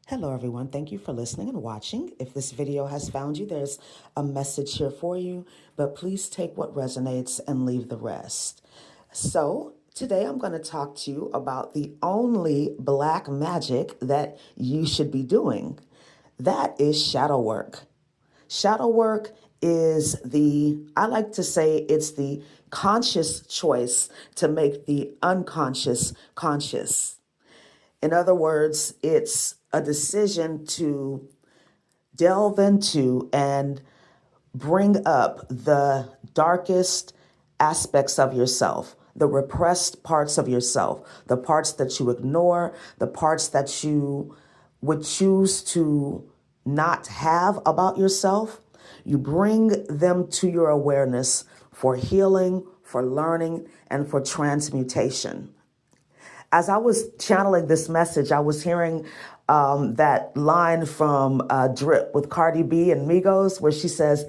Hello, everyone. Thank you for listening and watching. If this video has found you, there's a message here for you, but please take what resonates and leave the rest. So today I'm going to talk to you about the only black magic that you should be doing. That is shadow work. Shadow work is I like to say it's the conscious choice to make the unconscious conscious. In other words, it's a decision to delve into and bring up the darkest aspects of yourself, the repressed parts of yourself, the parts that you ignore, the parts that you would choose to not have about yourself. You bring them to your awareness for healing, for learning, and for transmutation. As I was channeling this message, I was hearing that line from Drip with Cardi B and Migos, where she says,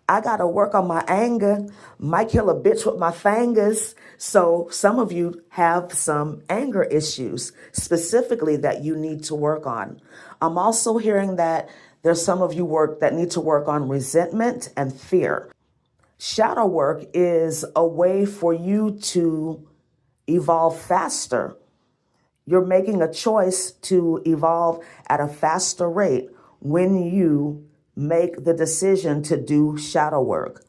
I got to work on my anger, might kill a bitch with my fingers. So some of you have some anger issues specifically that you need to work on. I'm also hearing that there's some of you that need to work on resentment and fear. Shadow work is a way for you to evolve faster. You're making a choice to evolve at a faster rate when you make the decision to do shadow work.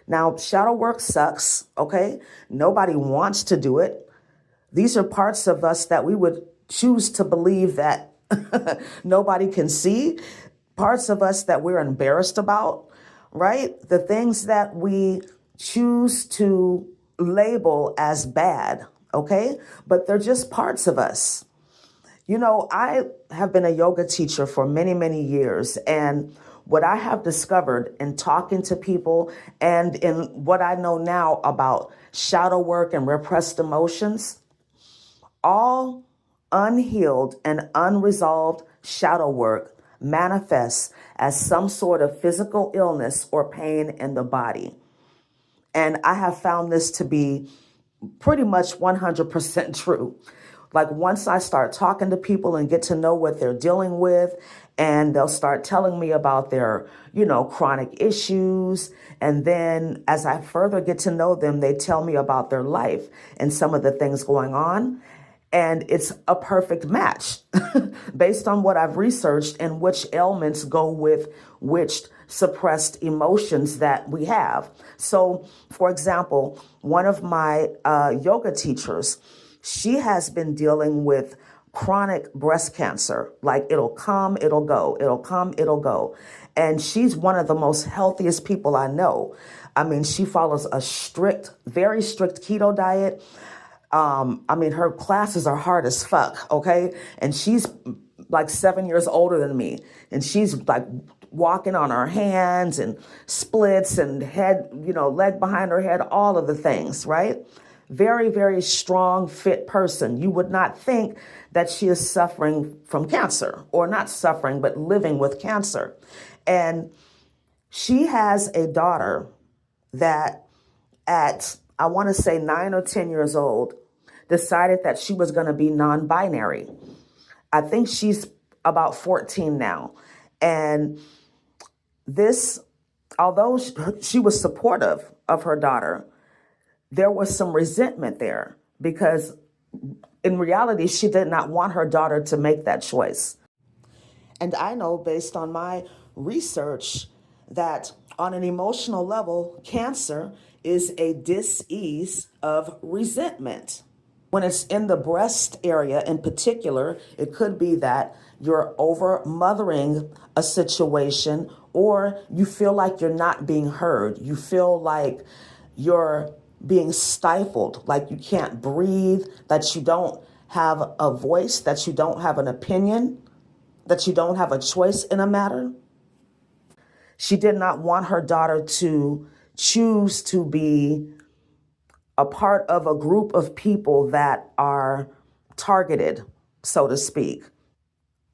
Now, shadow work sucks, okay? Nobody wants to do it. These are parts of us that we would choose to believe that nobody can see, parts of us that we're embarrassed about, right? The things that we choose to label as bad. Okay, but they're just parts of us. You know, I have been a yoga teacher for many, many years. And what I have discovered in talking to people and in what I know now about shadow work and repressed emotions, all unhealed and unresolved shadow work manifests as some sort of physical illness or pain in the body. And I have found this to be pretty much 100% true. Like once I start talking to people and get to know what they're dealing with, and they'll start telling me about their, chronic issues. And then as I further get to know them, they tell me about their life and some of the things going on. And it's a perfect match based on what I've researched and which ailments go with which suppressed emotions that we have. So, for example, one of my yoga teachers, she has been dealing with chronic breast cancer. Like it'll come, it'll go, it'll come, it'll go. And she's one of the most healthiest people I know. I mean, she follows a very strict keto diet. Her classes are hard as fuck, okay? And she's like 7 years older than me. And she's like walking on her hands and splits and head, leg behind her head, all of the things, right? Very, very strong, fit person. You would not think that she is suffering from cancer, or not suffering, but living with cancer. And she has a daughter that at, I want to say 9 or 10 years old, decided that she was going to be non-binary. I think she's about 14 now. And this, although she was supportive of her daughter, there was some resentment there because in reality, she did not want her daughter to make that choice. And I know based on my research that on an emotional level, cancer is a dis-ease of resentment. When it's in the breast area in particular, it could be that you're over mothering a situation, or you feel like you're not being heard. You feel like you're being stifled, like you can't breathe, that you don't have a voice, that you don't have an opinion, that you don't have a choice in a matter. She did not want her daughter to choose to be a part of a group of people that are targeted, so to speak.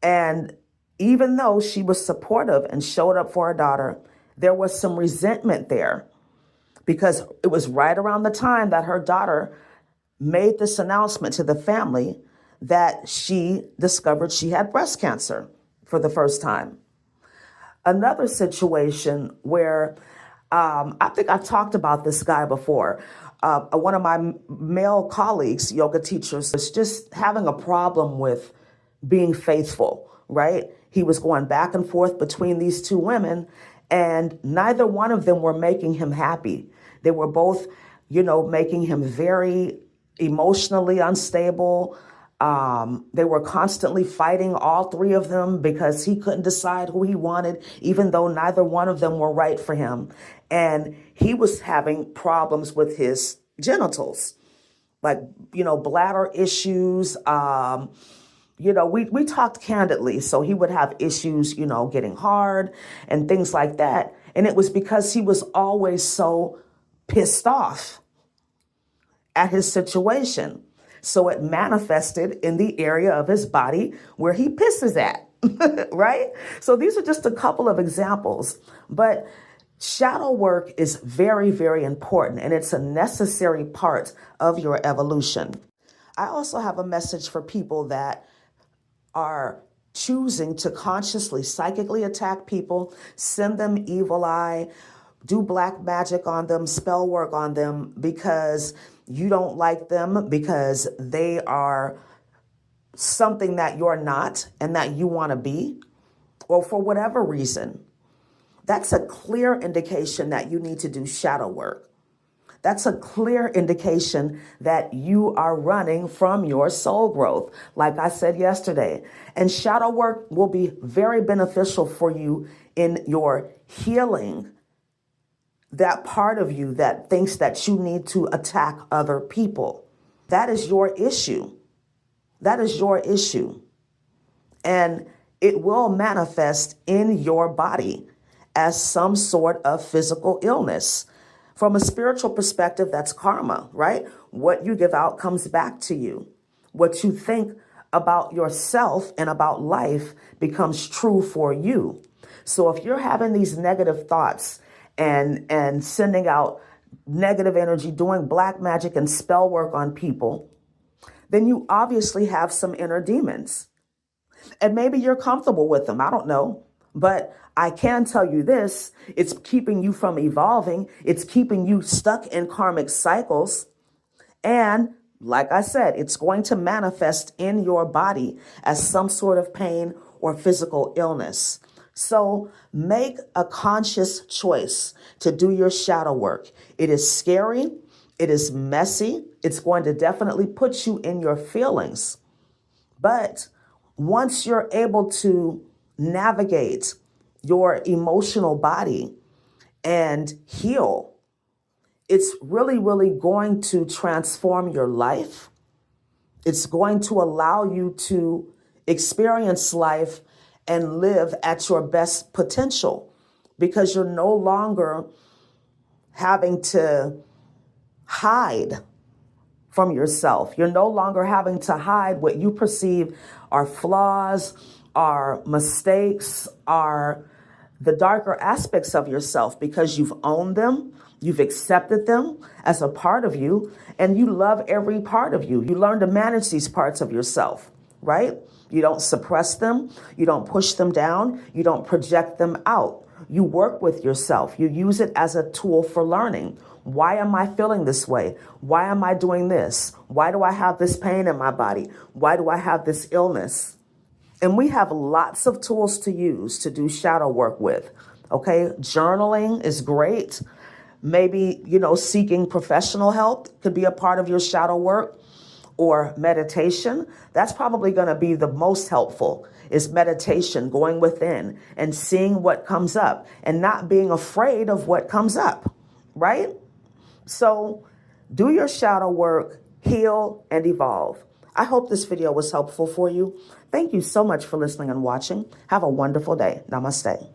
And even though she was supportive and showed up for her daughter, there was some resentment there because it was right around the time that her daughter made this announcement to the family that she discovered she had breast cancer. for the first time. Another situation where I think I've talked about this guy before. One of my male colleagues, yoga teachers, was just having a problem with being faithful, right? He was going back and forth between these two women, and neither one of them were making him happy. They were both, making him very emotionally unstable. They were constantly fighting, all three of them, because he couldn't decide who he wanted, even though neither one of them were right for him. And he was having problems with his genitals, like, bladder issues. We talked candidly. So he would have issues, getting hard and things like that. And it was because he was always so pissed off at his situation. So it manifested in the area of his body where he pisses at, right? So these are just a couple of examples, but shadow work is very, very important, and it's a necessary part of your evolution. I also have a message for people that are choosing to consciously psychically attack people, send them evil eye, do black magic on them, spell work on them because you don't like them, because they are something that you're not and that you want to be, or for whatever reason. That's a clear indication that you need to do shadow work. That's a clear indication that you are running from your soul growth, like I said yesterday. And shadow work will be very beneficial for you in your healing that part of you that thinks that you need to attack other people. That is your issue. That is your issue. And it will manifest in your body as some sort of physical illness. From a spiritual perspective, that's karma, right? What you give out comes back to you. What you think about yourself and about life becomes true for you. So if you're having these negative thoughts and sending out negative energy, doing black magic and spell work on people, then you obviously have some inner demons. And maybe you're comfortable with them. I don't know. But I can tell you this, it's keeping you from evolving. It's keeping you stuck in karmic cycles. And like I said, it's going to manifest in your body as some sort of pain or physical illness. So make a conscious choice to do your shadow work. It is scary. It is messy. It's going to definitely put you in your feelings. But once you're able to navigate your emotional body and heal, it's really, really going to transform your life. It's going to allow you to experience life and live at your best potential, because you're no longer having to hide from yourself. You're no longer having to hide what you perceive are flaws, are mistakes, are the darker aspects of yourself, because you've owned them, you've accepted them as a part of you, and you love every part of you. You learn to manage these parts of yourself, right? You don't suppress them. You don't push them down. You don't project them out. You work with yourself. You use it as a tool for learning. Why am I feeling this way? Why am I doing this? Why do I have this pain in my body? Why do I have this illness? And we have lots of tools to use to do shadow work with. Okay, journaling is great. Maybe, seeking professional help could be a part of your shadow work, or meditation. That's probably going to be the most helpful, is meditation, going within and seeing what comes up and not being afraid of what comes up, right? So do your shadow work, heal, and evolve. I hope this video was helpful for you. Thank you so much for listening and watching. Have a wonderful day. Namaste.